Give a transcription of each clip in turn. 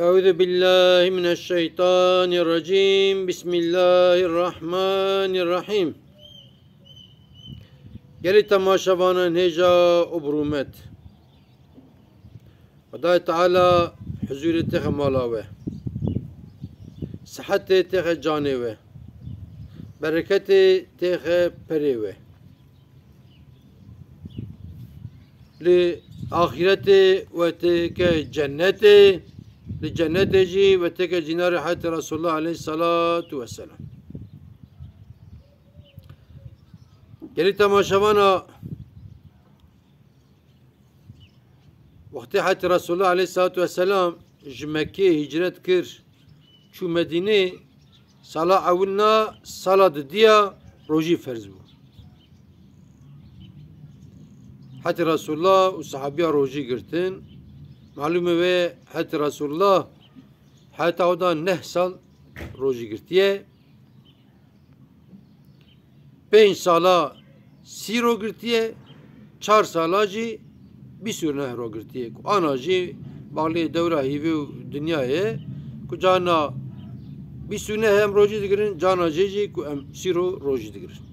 أعوذ بالله من الشيطان الرجيم بسم الله الرحمن الرحيم گلی تماشاوانا نهجا وبرومت خدای تعالى حضور تخ مالاوه صحت تخ جانوه برکت تخ پریوه لآخرت و تک جنت لجنت جي وتك جنار حياة رسول الله عليه الصلاة والسلام گلی تماشاوانا وقت حياة رسول الله عليه الصلاة والسلام جمكي هجرت كر شو مدينة صلاة أولنا صلاة ديا روجي فرز بو حياة رسول الله وصحابيا روجي قرتن معلومه و حياة رسول الله حياة اودا 9 سال روجي قرتيه 5 سالا 30 رو قرتيه 4 سالا جي بيسور نه رو قرتيه انا جي باقلي دورة هيوي دنيايه كو جانا بيسور نه هم روجي دقرن جانا جي كو ام 30 روجي دقرن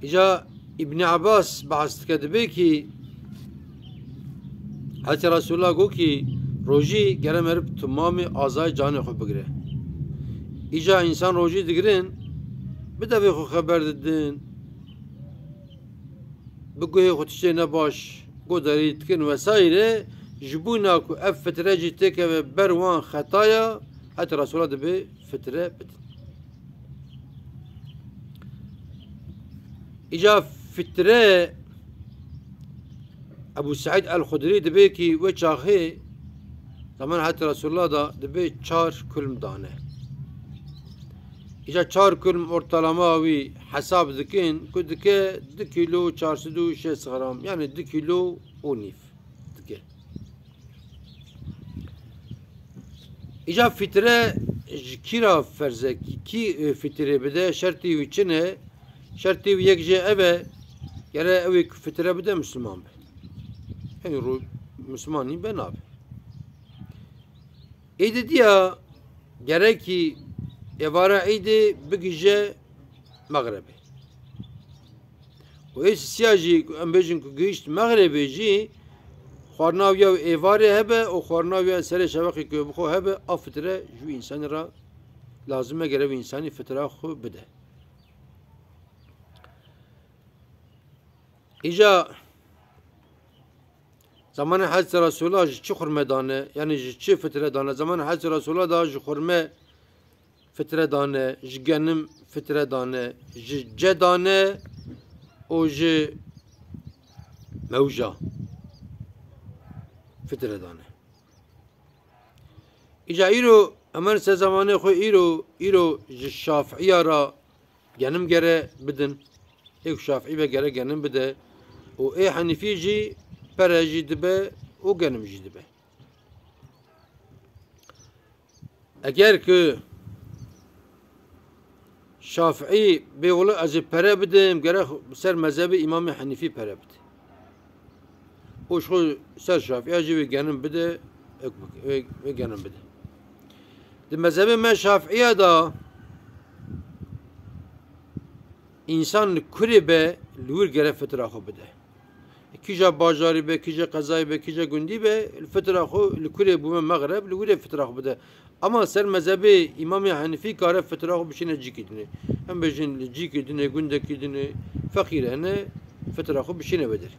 اجا ابن عباس بحث كدبه كي حتی رسول الله گو کی روزی گرم هرب تمام آزای جان خود بگیره. ایجا انسان روزی دیگرین بدوی خود خبر دادن بگوی خودشه نباش گو دارید کن وسایره جبونا کو اف فتره جیته که بروان خطایا حتی رسول الله دبی فتره بدن. ایجا فتره ابو سعید الخدری دبی کی و چاخه زمان حتی رسول الله دا دبی 4 کلم دانه ایجا 4 کلم ortalama وی حساب دکن که دکه 2 کیلو 406 غرام yani 2 کیلو و نیف دکه ایجا فطره کیرا فرزه کی فطره بده شرطی وی چنه شرطی وی یک جه اوه یعنی اوی فطره بده مسلمان به yani Müslümanın ben abi. İdi diye gerek ki evara idi bir gece Mağribi. O es siyasi ambejin ku geçti Mağribici xarnavya evare hebe o xarnavya sere şevaki ku bu hebe aftre ju insanlara lazıma göre insani fitra xu bide. İca زمان حضرت رسول الله چه خرمه دانه یعنی چه فتره دانه زمان حضرت رسول الله دا خرمه فتره دانه جگنم فتره دانه جدانه او ج موجا فتره دانه ایجا ایرو امان سه زمانه خو ایرو شافعی را گنم گره بدن ایک شافعی به گره گنم بده و ای حنیفی جی پره جی دبه و گنم جی دبه اگر که شافعی به ولی از پره بدم گره سر مذهب امام حنیفی پره بده اوش خو سر شافعی جی و گنم بده و گنم بده ده مذهب من شافعی دا انسان کری به لور گره فتره خو بده کیجا باجاری به کیجا قضایی به کیجا گندی به الفتره خو لکوره بوم مغرب لکوره فتره خو بده اما سر مذهب امام حنیفی کاره فتره خو بشینه جی کدنه هم بجن جی کدنه گنده کدنه فقیره نه فتره خو بشینه بدر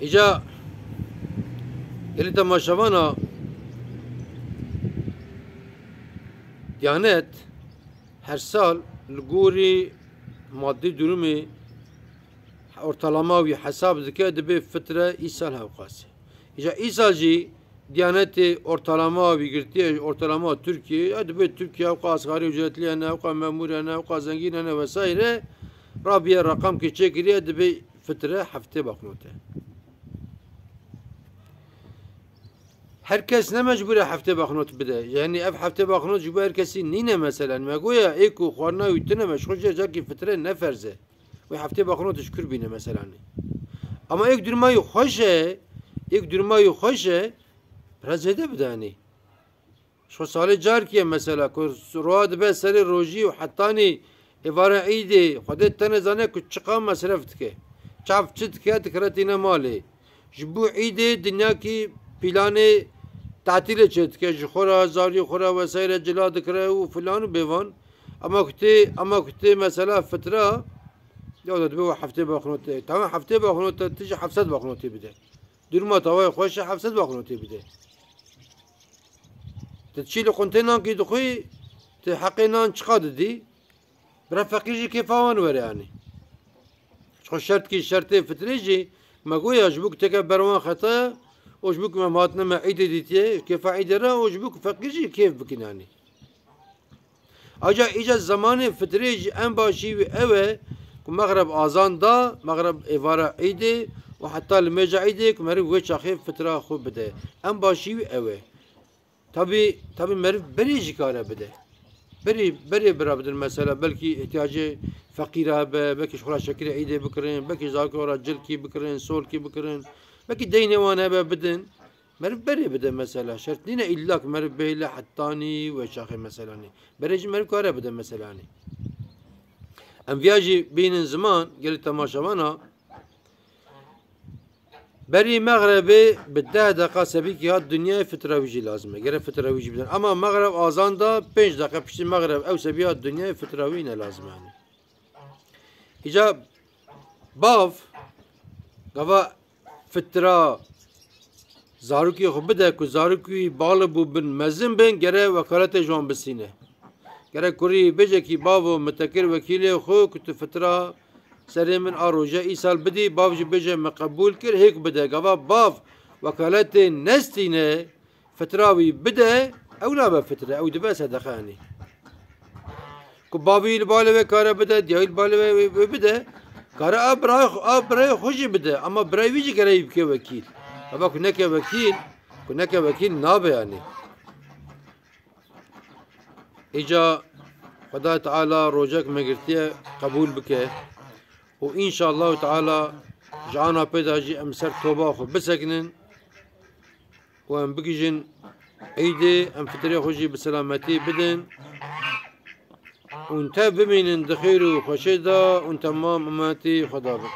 ایجا یلی تماشاوانا دیانت her sal لگوری مادی durumu ortalama ve hesap dike de bir fıtre İsal havkası. İşte İsalci Diyaneti ortalama ve girtiye ortalama Türkiye hadi bir Türkiye havka asgari ücretli ne havka memur ne havka zengin ne vesaire Rabia rakam ki çekiliyor de bir fıtre hafte baknote. Herkes ne mecbur hafte baknot bide. Yani ev hafte baknot juba herkesin nine mesela. Megoya eko xarna ütüne meşgul olacak ki fıtre ne ferze. Ve hafte baknot şükür bine mesela. Ama ek durmayı hoşe یک درمای خوشه رزیده بدانی شو سال جار کیه مثلا که رواد به سر روزی و حتانی ایواره عیدی خودت تنزانه که چقا مصرفت که چاف چت که تکرتینا مالی جبو عیدی دنیا کی پیلانه تعطیل چت که جخورا زاری خورا وسایل جلا دکره و فلان و بیوان اما کتی مثلا فتره یا دو هفته باخنوتی تمام هفته باخنوتی تیجی 700 باخنوتی بده درما توای خوش 700 باخنوتی بده تشيل قنتينان كي دخوي تحقينان شقاد دي برا فقيرجي كيفاوان ورا يعني شو شرط كي شرطي فتريجي ما قوي اجبوك تكا بروان خطا وجبوك ما ماتنا ما عيد ديتي كيف عيد را وجبوك فقيرجي كيف بكناني اجا زمان فتريجي ام باشي اوه مغرب اذان دا مغرب ايفارا عيدي وحتى الميجا عيدي كمري ويش اخي فتره خو بده ام باشي اوه tabi merif beri jikare bide. Beri beraber mesela belki ihtiyacı fakire be, belki şura şekeri iyide bikirin, belki zarkı ora cilki bikirin, sol ki bikirin, belki deyne wane be bidin. Merif beri bide mesela. Şart nine illak merif beyle hattani ve şahı mesela ni. Berici merif kare bide mesela ni. Em viyaji binin zaman geli tamaşavana بري مغربي بالده دقيقة سبيكي هاد الدنيا فتراويجي لازمة غير فتراويجي بدن اما مغرب اذان دا 5 دقيقة بشتي مغرب او سبي هاد الدنيا فتراوينا لازمة يعني اجا باف قفا فترا زاروكي خو بده كو زاروكي بالبو بن مزن بن غير وكالة جوان بسينه غير كوري بيجي كي بابو متكر وكيلي خو كنت فترا سري من اروجا ايسال بدي باف جي بيجي مقبول كر هيك بدا قبا باف وكالات نستينه فتراوي بدا او لا بفتره او دبا صدقاني كبابي البالوي كارا بدا ديال البالوي بدا كارا ابراي خوشي بدا اما براي ويجي قريب كي وكيل ابا كنا كوكيل ناب يعني اجا خدا تعالى روجك مقرتيه قبول بك وإن شاء الله تعالى جعانا بيداجي أمسر توباخو بسكنن وأم بقيجن عيدي أم فتري خوشي بسلامتي بدن وانتا بمينن دخيرو خوشيدا وانتا مام أماتي خدا بك